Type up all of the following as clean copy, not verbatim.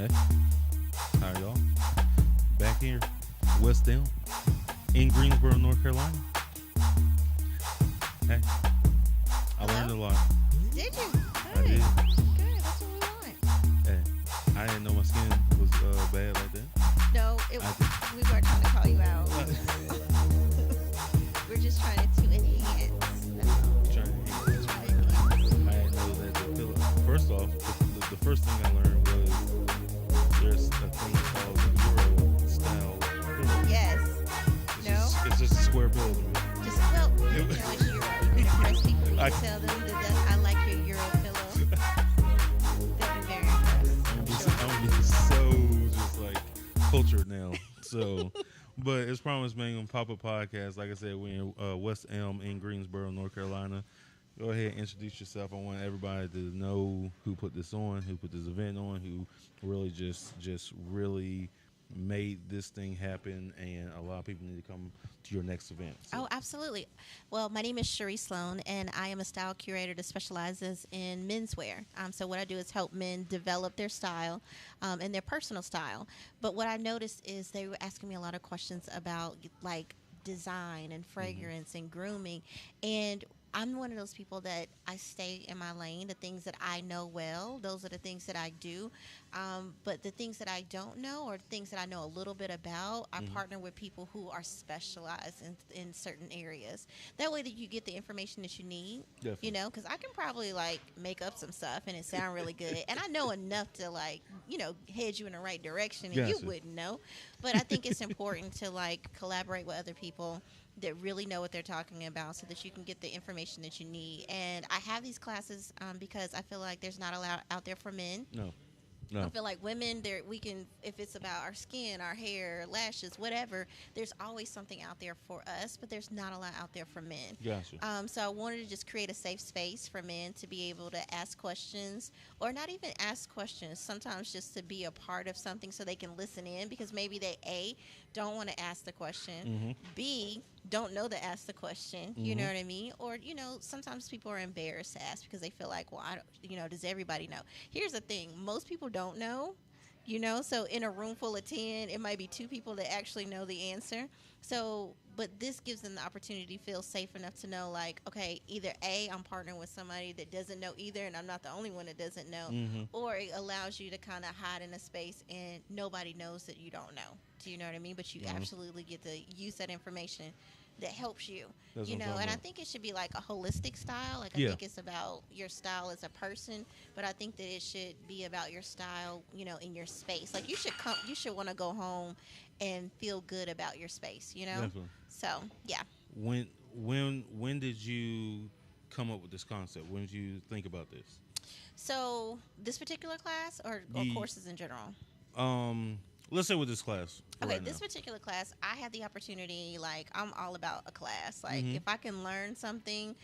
Hey, how are y'all? Back here, West Elm, in Greensboro, North Carolina. Hey, I learned a lot. Did you? I Good. did. Good. That's what we want. Hey, I didn't know my skin was bad like that. No, we weren't trying to call you out. We're just trying to enhance. Trying to I didn't know that the pillow. First off, the first thing I learned was there's a thing called the Euro style pillow. Yes. It's just a square pillow to me. It's Euro. You can impress people. You I- tell them that I like your Euro pillow. They'll be very impressed. I'm gonna be so just like cultured now. So, but it's Promise Bang Papa Podcast. Like I said, we're in West Elm in Greensboro, North Carolina. Go ahead and introduce yourself. I want everybody to know who put this on, who put this event on, who really just really made this thing happen, and a lot of people need to come to your next event. So. Oh, absolutely. Well, my name is Cherie Sloan, and I am a style curator that specializes in menswear. So what I do is help men develop their style and their personal style. But what I noticed is they were asking me a lot of questions about like design and fragrance and grooming, and I'm one of those people that I stay in my lane. The things that I know well, those are the things that I do. But the things that I don't know, or things that I know a little bit about, I partner with people who are specialized in certain areas. That way that you get the information that you need. Definitely. You know, because I can probably like make up some stuff and it sound really good. And I know enough to like, head you in the right direction, and you Gotcha. wouldn't know. But I think it's important to like collaborate with other people that really know what they're talking about so that you can get the information that you need. And I have these classes because I feel like there's not a lot out there for men. No. I feel like women, we can, if it's about our skin, our hair, lashes, whatever, there's always something out there for us, but there's not a lot out there for men. Gotcha. So I wanted to just create a safe space for men to be able to ask questions, or not even ask questions, sometimes just to be a part of something so they can listen in, because maybe they, A, don't want to ask the question, B, don't know to ask the question, you know what I mean? Or, sometimes people are embarrassed to ask because they feel like, well, does everybody know? Here's the thing, most people don't know, so in a room full of 10, it might be 2 people that actually know the answer. So, but this gives them the opportunity to feel safe enough to know, like, okay, either A, I'm partnering with somebody that doesn't know either, and I'm not the only one that doesn't know, or it allows you to kind of hide in a space and nobody knows that you don't know. Do you know what I mean? But you absolutely get to use that information that helps you. That's And what I'm I talking think it should be like a holistic style. Like, I think it's about your style as a person, but I think that it should be about your style, in your space. Like, you should want to go home and feel good about your space, Definitely. So, yeah. When did you come up with this concept? When did you think about this? So, this particular class or courses in general? Let's say with this class. Okay, right this now. particular class, I had the opportunity, like, I'm all about a class. Like, if I can learn something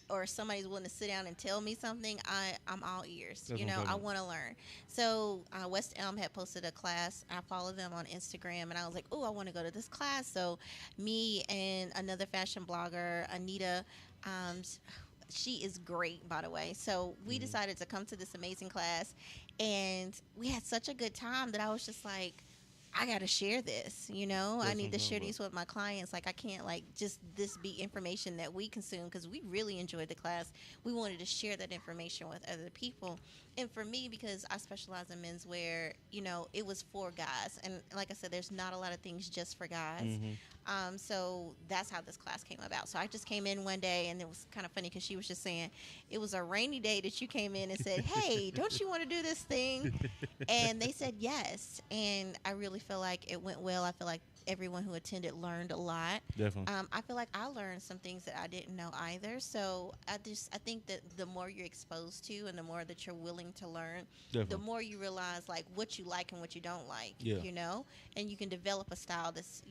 or somebody's willing to sit down and tell me something, I'm all ears. That's what I'm I talking want to learn. So, West Elm had posted a class. I follow them on Instagram, and I was like, oh, I want to go to this class. So, me and another fashion blogger, Anita, she is great, by the way. So we decided to come to this amazing class, and we had such a good time that I was just like, I got to share this, I need to share these with my clients. Like, I can't, like, just this be information that we consume, because we really enjoyed the class. We wanted to share that information with other people. And for me, because I specialize in menswear, it was for guys. And like I said, there's not a lot of things just for guys. So that's how this class came about. So I just came in one day, and it was kind of funny because she was just saying, it was a rainy day that you came in and said, hey, don't you want to do this thing? And they said yes. And I really feel like it went well. I feel like everyone who attended learned a lot. Definitely. I feel like I learned some things that I didn't know either. So I think that the more you're exposed to and the more that you're willing to learn, Definitely. the more you realize like what you like and what you don't like, Yeah. and you can develop a style that's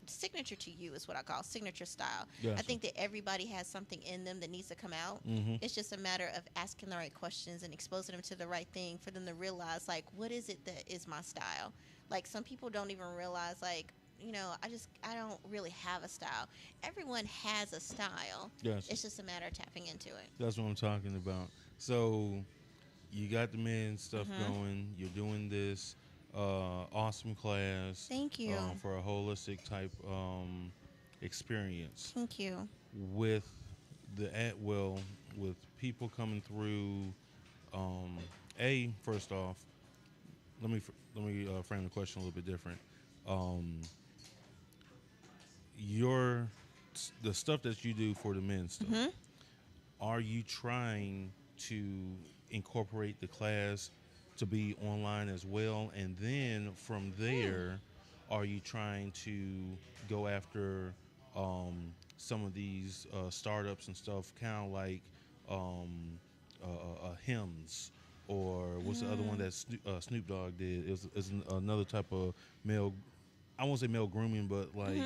signature to you, is what I call signature style. Gotcha. I think that everybody has something in them that needs to come out. It's just a matter of asking the right questions and exposing them to the right thing for them to realize, like, what is it that is my style? Like, some people don't even realize, like, I don't really have a style. Everyone has a style. Gotcha. It's just a matter of tapping into it. That's what I'm talking about. So you got the men stuff Mhm. going. You're doing this awesome class Thank you. for a holistic type experience Thank you. with the with people coming through. Um, first off, let me frame the question a little bit different. Um, your the stuff that you do for the men stuff. Mhm. Are you trying to incorporate the class to be online as well? And then from Hmm. there, are you trying to go after some of these startups and stuff, kind of like um, hymns? Or what's the other one Mm. that Snoop Dogg did? It's another type of male, I won't say male grooming, but like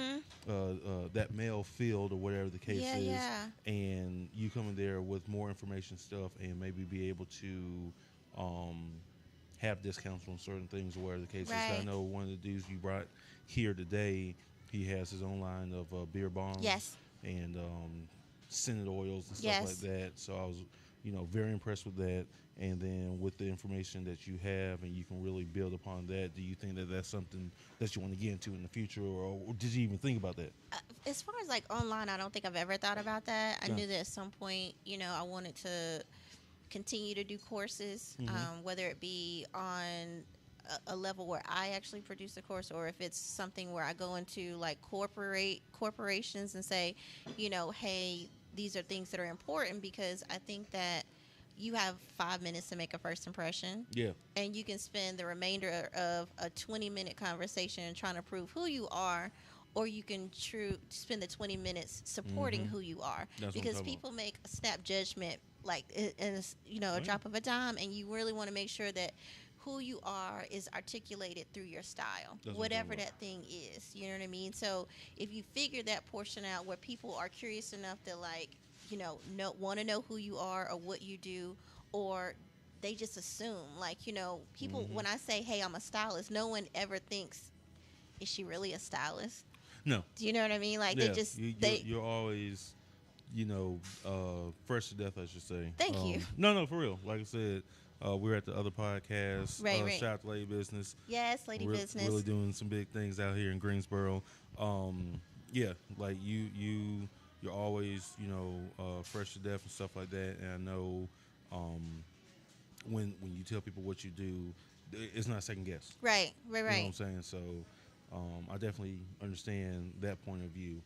Mhm. that male field or whatever the case Yeah, is, yeah. and you come in there with more information stuff and maybe be able to um, have discounts on certain things or whatever the case is. 'Cause I Right. know one of the dudes you brought here today, he has his own line of beer bombs Yes. and scented oils and stuff like Yes. that. So I was, very impressed with that. And then with the information that you have, and you can really build upon that. Do you think that that's something that you want to get into in the future, or did you even think about that? As far as like online, I don't think I've ever thought about that. I knew Gotcha. that at some point, I wanted to continue to do courses, Mm-hmm. whether it be on a level where I actually produce a course, or if it's something where I go into like corporations and say, hey, these are things that are important, because I think that you have 5 minutes to make a first impression, Yeah, and you can spend the remainder of a 20-minute conversation trying to prove who you are, or you can spend the 20 minutes supporting mm-hmm. who you are, That's what I'm because talking about. people make a snap judgment like in a Oh yeah, drop of a dime, and you really want to make sure that who you are is articulated through your style, that's what I'm talking whatever about. that thing is. You know what I mean? So if you figure that portion out, where people are curious enough to like, want to know who you are or what you do, or they just assume, like, people, Mm-hmm. when I say, hey, I'm a stylist, no one ever thinks, is she really a stylist? No, Do you know what I mean? Like, they yeah, just you're they you're always, fresh to death, I should say. thank you. No, for real. Like I said, we're at the other podcast, Right, right. Shop Lady Business. Yes, lady Really business. doing some big things out here in Greensboro. Yeah, like you're always, fresh to death and stuff like that. And I know, um, when you tell people what you do, it's not second guess. Right, right, You know what right. I'm saying? So I definitely understand that point of view.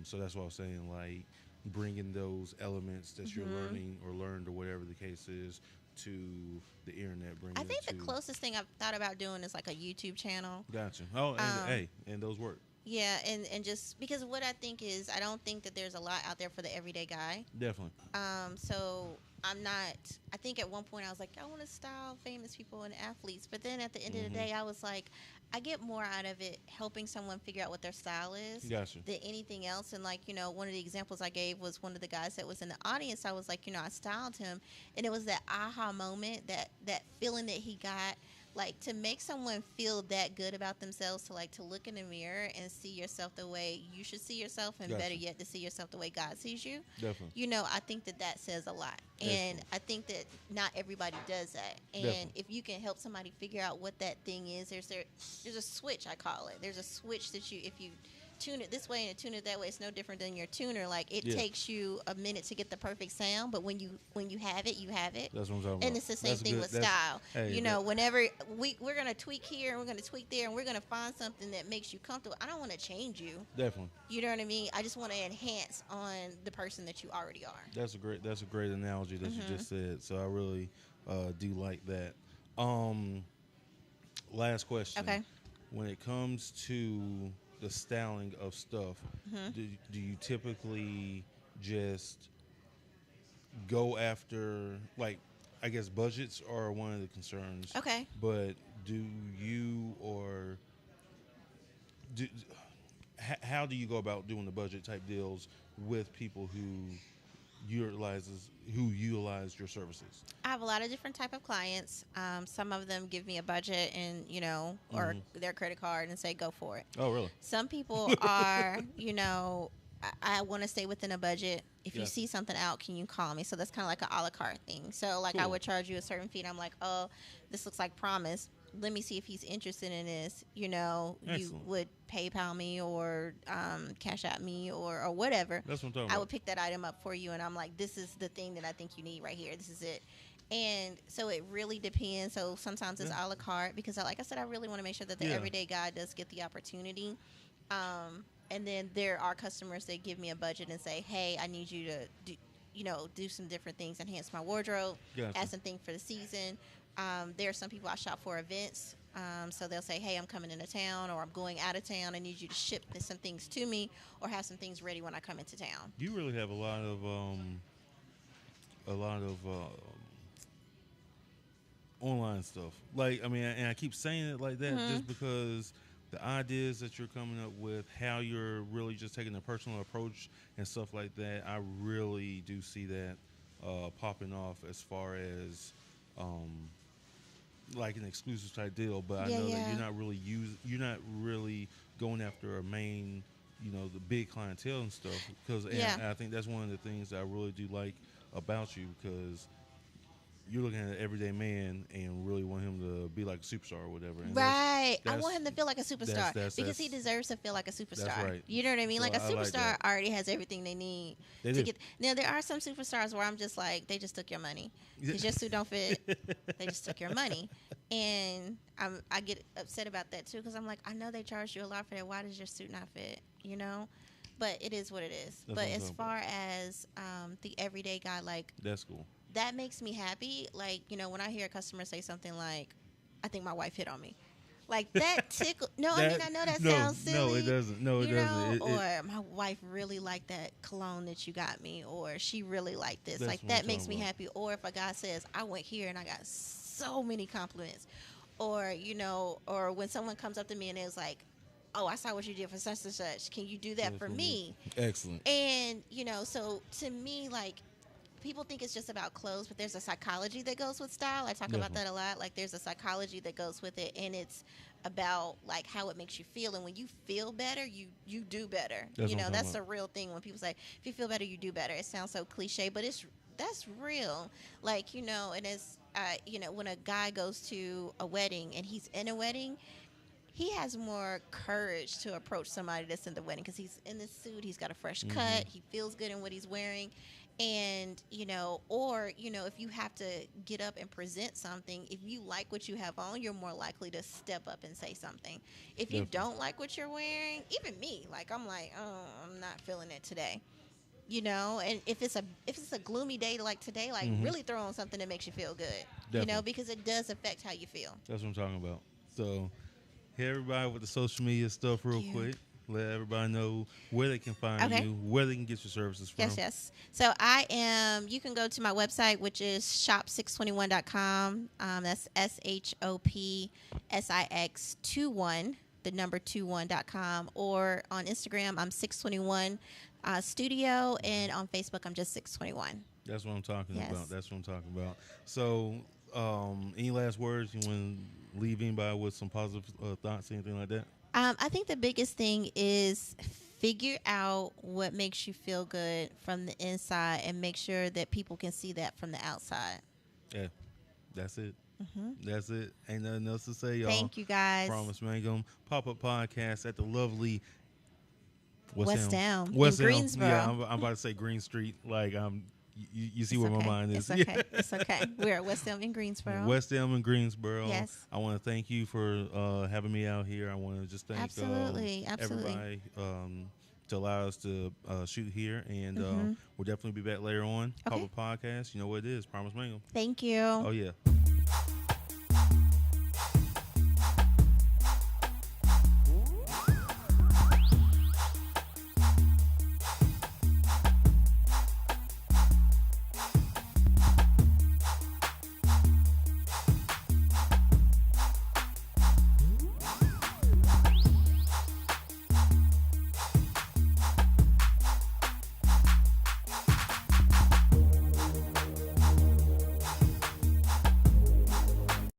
So that's what I was saying, like bringing those elements that you're Hmm. learning or learned or whatever the case is to the internet, bringing I it think the to. closest thing I've thought about doing is like a YouTube channel. Gotcha. Oh, and Um, hey, and those work. yeah, and just because what I think is, I don't think that there's a lot out there for the everyday guy. Definitely. So I'm not. I think at one point I was like, I want to style famous people and athletes, but then at the end of the Mm-hmm. day, I was like, I get more out of it helping someone figure out what their style is Gotcha. than anything else. And like, one of the examples I gave was one of the guys that was in the audience. I was like, I styled him, and it was that aha moment, that feeling that he got. Like, to make someone feel that good about themselves, to like to look in the mirror and see yourself the way you should see yourself, and better Gotcha. yet, to see yourself the way God sees you. Definitely. I think that says a lot. And Excellent. I think that not everybody does that. And Definitely. if you can help somebody figure out what that thing is, there's a switch, I call it. There's a switch that if you tune it this way and tune it that way, it's no different than your tuner. Like, it Yeah. takes you a minute to get the perfect sound, but when you have it, you have it. That's what I'm talking And about. it's the same That's thing good. with That's style. hey. That, Whenever we're gonna tweak here and we're gonna tweak there, and we're gonna find something that makes you comfortable. I don't want to change you. definitely. You know what I mean? I just want to enhance on the person that you already are. That's a great analogy that you Hmm. just said. So I really do like that. Um, Last question. Okay. When it comes to the styling of stuff, Hmm. do you typically just go after, like, I guess budgets are one of the concerns, Okay. but do you or do, how do you go about doing the budget type deals with people who utilize your services? I have a lot of different type of clients. Some of them give me a budget and or Hmm. their credit card and say go for it. Oh, really? Some people are I want to stay within a budget. If you Gotcha. see something out, can you call me? So that's kind of like an a la carte thing. So like I Cool. would charge you a certain fee, and I'm like, oh, this looks like promise. Let me see if he's interested in this. You know, you Excellent. would PayPal me or cash out me or whatever. That's what I'm talking I about. would pick that item up for you, and I'm like, this is the thing that I think you need right here. This is it. And so it really depends. So sometimes it's Yeah. a la carte because, like I said, I really want to make sure that the Yeah. everyday guy does get the opportunity. And then there are customers that give me a budget and say, "Hey, I need you to do, do some different things, enhance my wardrobe, Gotcha. add some things for the season." There are some people I shop for events, so they'll say, "Hey, I'm coming into town, or I'm going out of town. I need you to ship some things to me, or have some things ready when I come into town." You really have a lot of online stuff. Like, I mean, and I keep saying it like that Hmm. just because the ideas that you're coming up with, how you're really just taking a personal approach and stuff like that, I really do see that popping off as far as um, like an exclusive type deal. But I Yeah, know that yeah, you're not really going after a main, the big clientele and stuff. Because yeah. and I think that's one of the things that I really do like about you because you're looking at an everyday man and really want him to be like a superstar or whatever. And Right. I that's want him to feel like a superstar because he that's deserves to feel like a superstar. right. You know what I mean? So Like a I like superstar that. already has everything they need They to do. get. Now there are some superstars where I'm just like, they just took your money because your suit don't fit. They just took your money, and I get upset about that too because I'm like, I know they charged you a lot for that. Why does your suit not fit? You know. But it is what it is. That's But what I'm as talking about. far as the everyday guy, like That's cool. that makes me happy. Like, when I hear a customer say something like, I think my wife hit on me. Like that tickle. No, I mean, That I know that no, sounds no, it silly, doesn't. No, it doesn't. or my wife really liked that cologne that you got me, or she really liked this. That's Like what I'm that makes me talking about. happy. Or if a guy says, I went here and I got so many compliments. Or, or when someone comes up to me and it was like, oh, I saw what you did for such and such. Can you do that That's for what we- me? Excellent. And, so to me, like, people think it's just about clothes, but there's a psychology that goes with style. I talk about Definitely. that a lot. Like there's a psychology that goes with it, and it's about like how it makes you feel. And when you feel better, you do better. That's what I'm talking That's about. a real thing. When people say if you feel better, you do better. It sounds so cliche, but that's real. Like and it's when a guy goes to a wedding and he's in a wedding, he has more courage to approach somebody that's in the wedding because he's in this suit, he's got a fresh Hmm. cut, he feels good in what he's wearing. And or if you have to get up and present something, if you like what you have on, you're more likely to step up and say something. If you Definitely. don't like what you're wearing, even me, like I'm like, oh, I'm not feeling it today. And if it's a gloomy day like today, like Hmm. really throw on something that makes you feel good. Definitely. Because it does affect how you feel. That's what I'm talking about. So, hey everybody with the social media stuff real Thank you. quick. Let everybody know where they can find Okay. you, where they can get your services from. Yes. So you can go to my website, which is shop621.com. That's SHOPSIX21, the number 21.com. Or on Instagram, I'm 621 Studio. And on Facebook, I'm just 621. That's what I'm talking Yes. about. That's what I'm talking about. So, any last words you want to leave anybody with some positive thoughts, anything like that? I think the biggest thing is figure out what makes you feel good from the inside and make sure that people can see that from the outside. Yeah, that's it. Hmm. That's it. Ain't nothing else to say, y'all. Thank you, guys. Promise Mangum Pop Up Podcast at the lovely West Elm? Elm West in Elm. Greensboro. Yeah, I'm about to say Green Street. Like you see It's where my okay. mind is. It's okay. It's okay. We're at West Elm in Greensboro. West Elm in Greensboro. Yes. I want to thank you for having me out here. I want to just thank Absolutely. everybody to allow us to shoot here, and Mhm. we'll definitely be back later on. Okay. Pop Up Podcast. You know what it is. Promise Mangum. Thank you. Oh yeah.